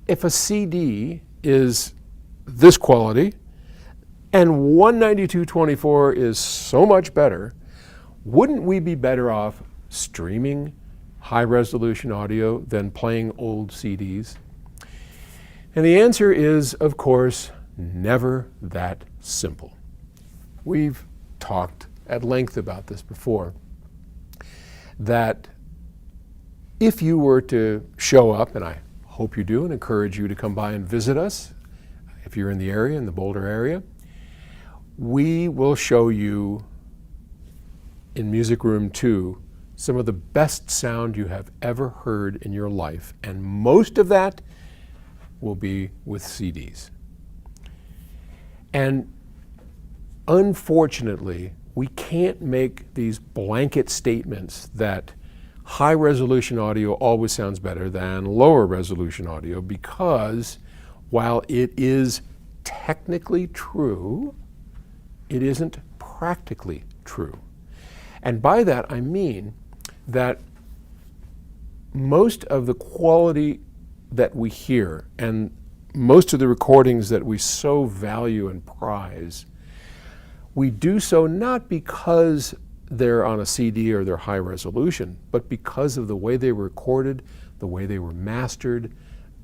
if a CD is this quality and 192.24 is so much better, wouldn't we be better off streaming high-resolution audio than playing old CDs? And the answer is, of course, never that simple. We've talked at length about this before, that if you were to show up, and I hope you do and encourage you to come by and visit us, if you're in the area, in the Boulder area, we will show you in Music Room 2 some of the best sound you have ever heard in your life, and most of that will be with CDs. And unfortunately, we can't make these blanket statements that high-resolution audio always sounds better than lower-resolution audio, because while it is technically true, it isn't practically true. And by that I mean that most of the quality that we hear and most of the recordings that we so value and prize, we do so not because they're on a CD or they're high resolution, but because of the way they were recorded, the way they were mastered,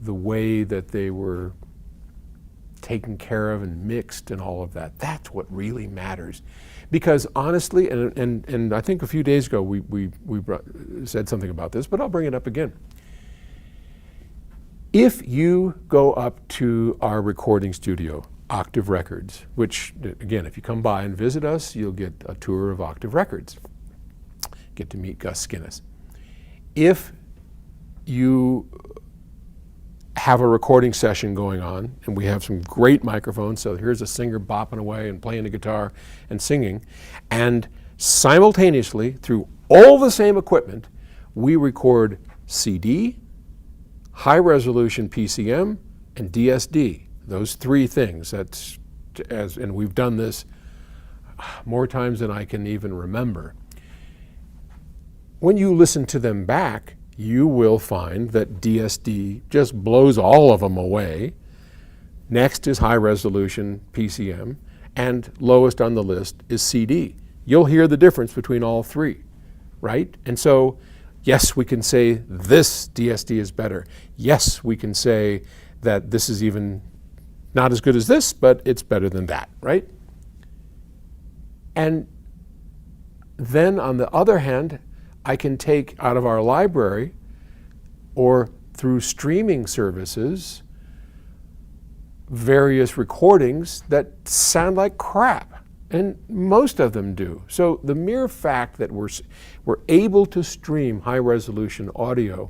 the way that they were taken care of and mixed and all of that. That's what really matters. Because honestly, and I think a few days ago we said something about this, but I'll bring it up again. If you go up to our recording studio, Octave Records, which again, if you come by and visit us, you'll get a tour of Octave Records. Get to meet Gus Skinnis. If you have a recording session going on, and we have some great microphones, so here's a singer bopping away and playing the guitar and singing, and simultaneously, through all the same equipment, we record CD, high-resolution PCM, and DSD. Those three things. And we've done this more times than I can even remember. When you listen to them back, you will find that DSD just blows all of them away. Next is high-resolution PCM, and lowest on the list is CD. You'll hear the difference between all three, right? And so, yes, we can say this DSD is better. Yes, we can say that this is even not as good as this, but it's better than that, right? And then on the other hand, I can take out of our library or through streaming services various recordings that sound like crap, and most of them do. So the mere fact that we're able to stream high-resolution audio,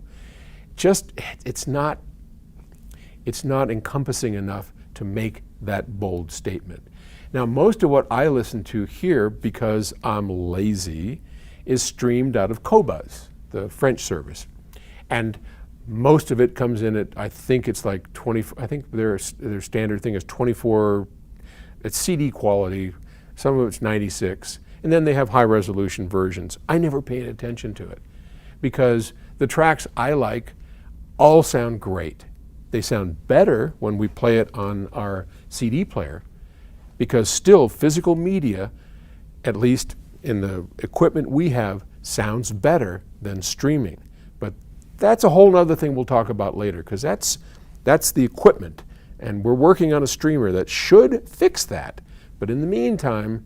it's not encompassing enough to make that bold statement. Now, most of what I listen to here, because I'm lazy, is streamed out of Qobuz, the French service. And most of it comes in at, I think it's like 20, I think their standard thing is 24, it's CD quality, some of it's 96, and then they have high resolution versions. I never paid attention to it because the tracks I like all sound great. They sound better when we play it on our CD player, because still physical media, at least in the equipment we have, sounds better than streaming. But that's a whole other thing we'll talk about later, because that's the equipment, and we're working on a streamer that should fix that. But in the meantime,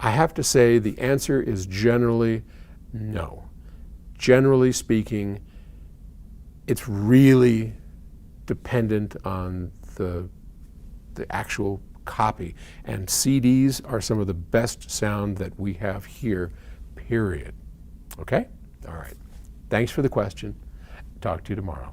I have to say the answer is generally no. Generally speaking, it's really dependent on the actual copy. And CDs are some of the best sound that we have here, period. Okay? All right. Thanks for the question. Talk to you tomorrow.